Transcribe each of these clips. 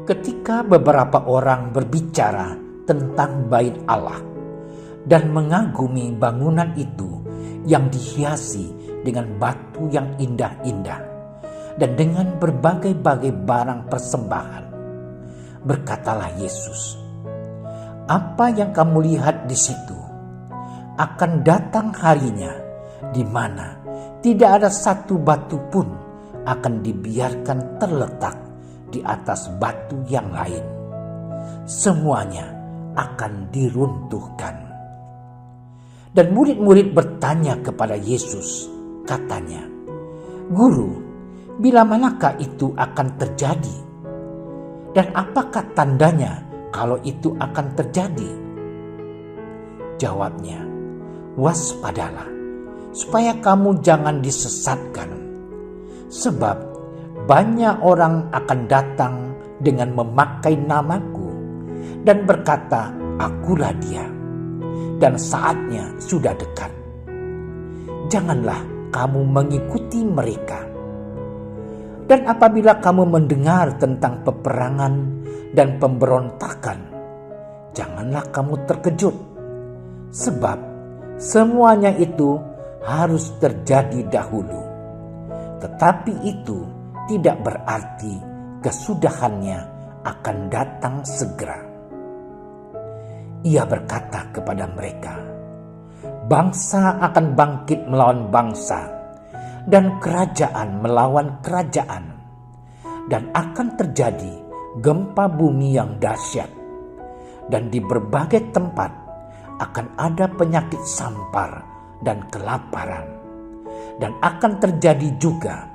Ketika beberapa orang berbicara tentang bait Allah dan mengagumi bangunan itu yang dihiasi dengan batu yang indah-indah dan dengan berbagai-bagai barang persembahan, berkatalah Yesus, "Apa yang kamu lihat di situ, akan datang harinya di mana tidak ada satu batu pun akan dibiarkan terletak di atas batu yang lain. Semuanya akan diruntuhkan." Dan murid-murid bertanya kepada Yesus, katanya, "Guru, bila manakah itu akan terjadi? Dan apakah tandanya kalau itu akan terjadi?" Jawabnya, "Waspadalah, supaya kamu jangan disesatkan. Sebab banyak orang akan datang dengan memakai namaku dan berkata, 'Akulah dia,' dan saatnya sudah dekat. Janganlah kamu mengikuti mereka. Dan apabila kamu mendengar tentang peperangan dan pemberontakan, janganlah kamu terkejut, sebab semuanya itu harus terjadi dahulu. Tetapi itu tidak berarti kesudahannya akan datang segera." Ia berkata kepada mereka, "Bangsa akan bangkit melawan bangsa, dan kerajaan melawan kerajaan, dan akan terjadi gempa bumi yang dahsyat, dan di berbagai tempat akan ada penyakit sampar dan kelaparan, dan akan terjadi juga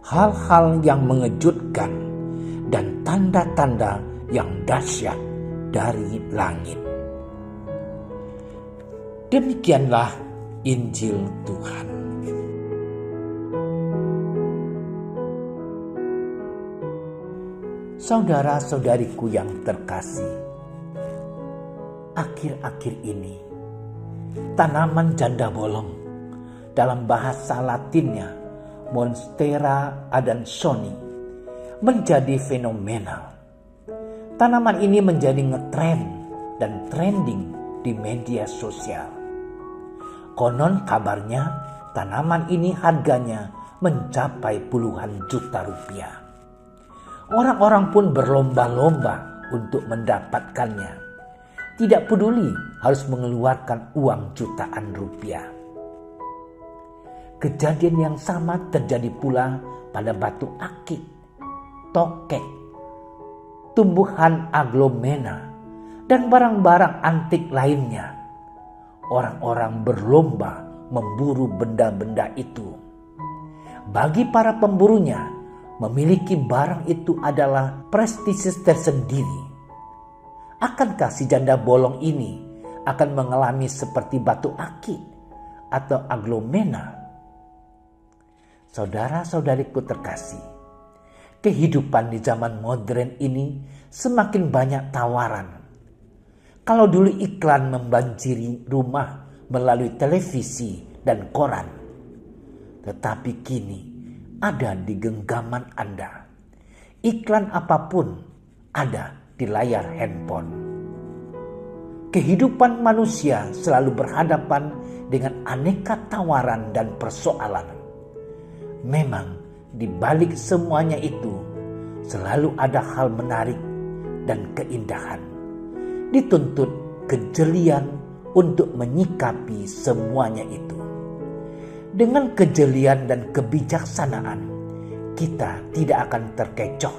hal-hal yang mengejutkan dan tanda-tanda yang dahsyat dari langit." Demikianlah Injil Tuhan. Saudara-saudariku yang terkasih, akhir-akhir ini tanaman janda bolong, dalam bahasa Latinnya Monstera adansoni, menjadi fenomenal. Tanaman ini menjadi ngetren dan trending di media sosial. Konon kabarnya tanaman ini harganya mencapai puluhan juta rupiah. Orang-orang pun berlomba-lomba untuk mendapatkannya. Tidak peduli harus mengeluarkan uang jutaan rupiah. Kejadian yang sama terjadi pula pada batu akik, tokek, tumbuhan aglomena, dan barang-barang antik lainnya. Orang-orang berlomba memburu benda-benda itu. Bagi para pemburunya, memiliki barang itu adalah prestise tersendiri. Akankah si janda bolong ini akan mengalami seperti batu akik atau aglomena? Saudara-saudariku terkasih, kehidupan di zaman modern ini semakin banyak tawaran. Kalau dulu iklan membanjiri rumah melalui televisi dan koran, tetapi kini ada di genggaman Anda. Iklan apapun ada di layar handphone. Kehidupan manusia selalu berhadapan dengan aneka tawaran dan persoalan. Memang di balik semuanya itu selalu ada hal menarik dan keindahan. Dituntut kejelian untuk menyikapi semuanya itu. Dengan kejelian dan kebijaksanaan, kita tidak akan terkecoh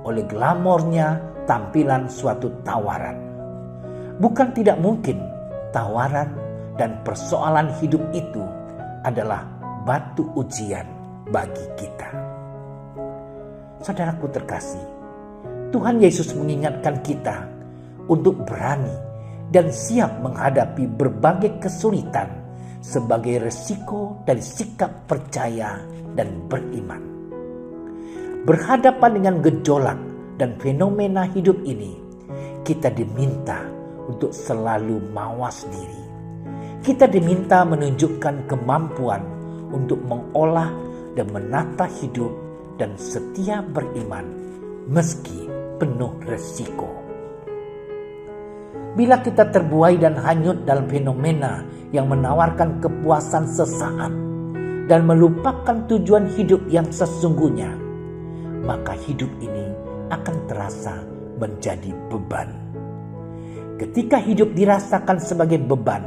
oleh glamornya tampilan suatu tawaran. Bukan tidak mungkin tawaran dan persoalan hidup itu adalah batu ujian bagi kita. Saudaraku terkasih, Tuhan Yesus mengingatkan kita untuk berani dan siap menghadapi berbagai kesulitan sebagai resiko dari sikap percaya dan beriman. Berhadapan dengan gejolak dan fenomena hidup ini, kita diminta untuk selalu mawas diri. Kita diminta menunjukkan kemampuan untuk mengolah dan menata hidup dan setia beriman meski penuh resiko. Bila kita terbuai dan hanyut dalam fenomena yang menawarkan kepuasan sesaat dan melupakan tujuan hidup yang sesungguhnya, maka hidup ini akan terasa menjadi beban. Ketika hidup dirasakan sebagai beban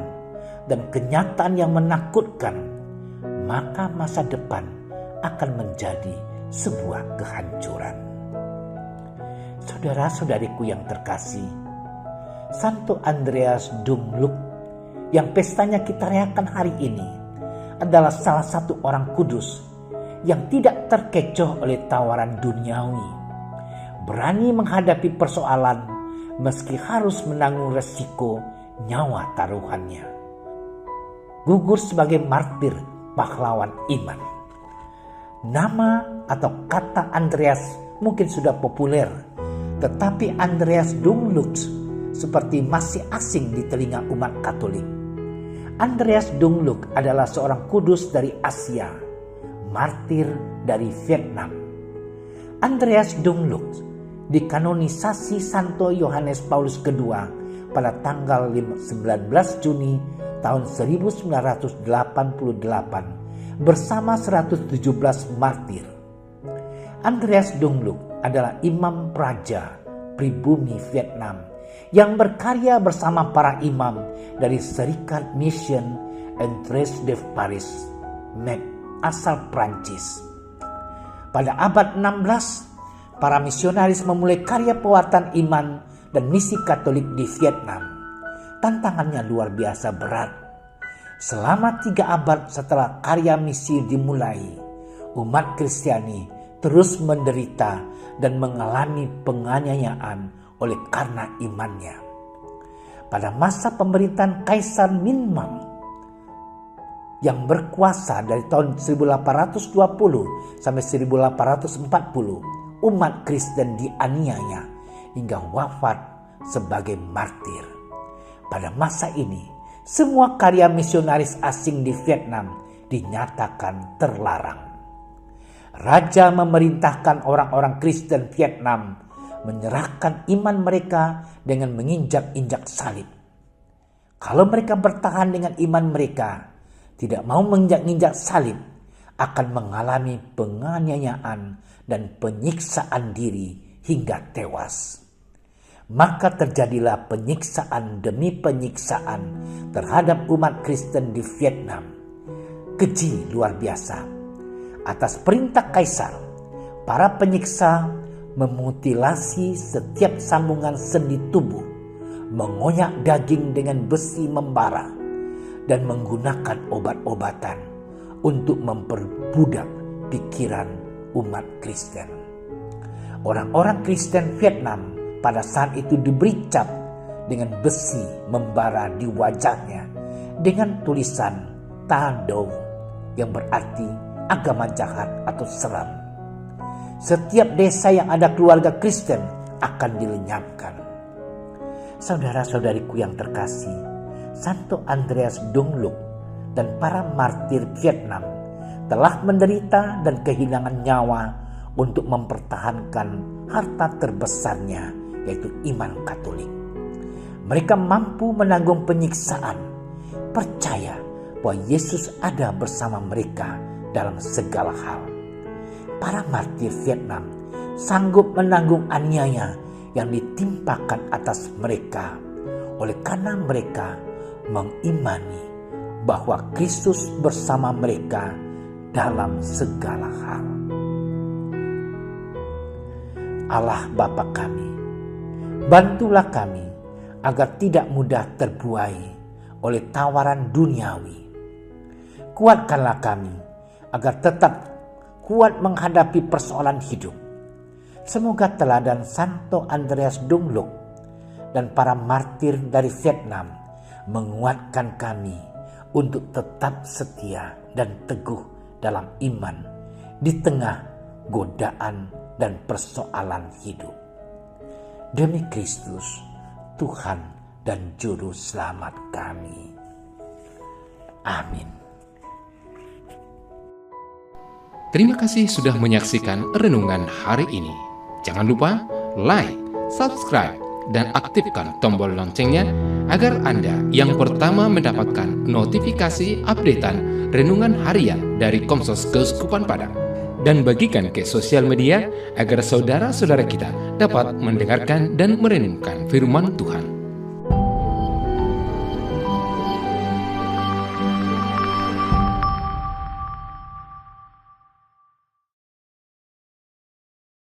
dan kenyataan yang menakutkan, maka masa depan akan menjadi sebuah kehancuran. Saudara-saudariku yang terkasih, Santo Andreas Dumluk yang pestanya kita rayakan hari ini adalah salah satu orang kudus yang tidak terkecoh oleh tawaran duniawi, berani menghadapi persoalan meski harus menanggung resiko nyawa taruhannya. Gugur sebagai martir pahlawan iman. Nama atau kata Andreas mungkin sudah populer, tetapi Andreas Dumluk seperti masih asing di telinga umat Katolik. Andreas Dumluk adalah seorang kudus dari Asia, martir dari Vietnam. Andreas Dumluk dikanonisasi Santo Yohanes Paulus II pada tanggal 19 Juni tahun 1988 bersama 117 martir. Andreas Dumluk adalah imam praja pribumi Vietnam yang berkarya bersama para imam dari Serikat Mission Entrées de Paris, MEP, asal Prancis. Pada abad 16, para misionaris memulai karya pewartaan iman dan misi Katolik di Vietnam. Tantangannya luar biasa berat. Selama 3 abad setelah karya misi dimulai, umat Kristiani terus menderita dan mengalami penganiayaan oleh karena imannya. Pada masa pemerintahan Kaisar Minmang yang berkuasa dari tahun 1820 sampai 1840, umat Kristen dianiaya hingga wafat sebagai martir. Pada masa ini, semua karya misionaris asing di Vietnam dinyatakan terlarang. Raja memerintahkan orang-orang Kristen Vietnam menyerahkan iman mereka dengan menginjak-injak salib. Kalau mereka bertahan dengan iman mereka, tidak mau menginjak-injak salib, akan mengalami penganiayaan dan penyiksaan diri hingga tewas. Maka terjadilah penyiksaan demi penyiksaan terhadap umat Kristen di Vietnam. Keji luar biasa. Atas perintah Kaisar, para penyiksa memutilasi setiap sambungan sendi tubuh, mengoyak daging dengan besi membara, dan menggunakan obat-obatan untuk memperbudak pikiran umat Kristen. Orang-orang Kristen Vietnam pada saat itu diberi cap dengan besi membara di wajahnya dengan tulisan Ta Dou yang berarti agama jahat atau seram. Setiap desa yang ada keluarga Kristen akan dilenyapkan. Saudara-saudariku yang terkasih, Santo Andreas Dumluk dan para martir Vietnam telah menderita dan kehilangan nyawa untuk mempertahankan harta terbesarnya, yaitu iman Katolik. Mereka mampu menanggung penyiksaan, percaya bahwa Yesus ada bersama mereka dalam segala hal. Para martir Vietnam sanggup menanggung aniaya yang ditimpakan atas mereka oleh karena mereka mengimani bahwa Kristus bersama mereka dalam segala hal. Allah Bapa kami, bantulah kami agar tidak mudah terbuai oleh tawaran duniawi. Kuatkanlah kami agar tetap kuat menghadapi persoalan hidup. Semoga teladan Santo Andreas Dung Luk dan para martir dari Vietnam menguatkan kami untuk tetap setia dan teguh dalam iman di tengah godaan dan persoalan hidup. Demi Kristus, Tuhan dan Juru Selamat kami. Amin. Terima kasih sudah menyaksikan renungan hari ini. Jangan lupa like, subscribe, dan aktifkan tombol loncengnya agar Anda yang pertama mendapatkan notifikasi updatean renungan harian dari Komsos Keuskupan Padang. Dan bagikan ke sosial media agar saudara-saudara kita dapat mendengarkan dan merenungkan firman Tuhan.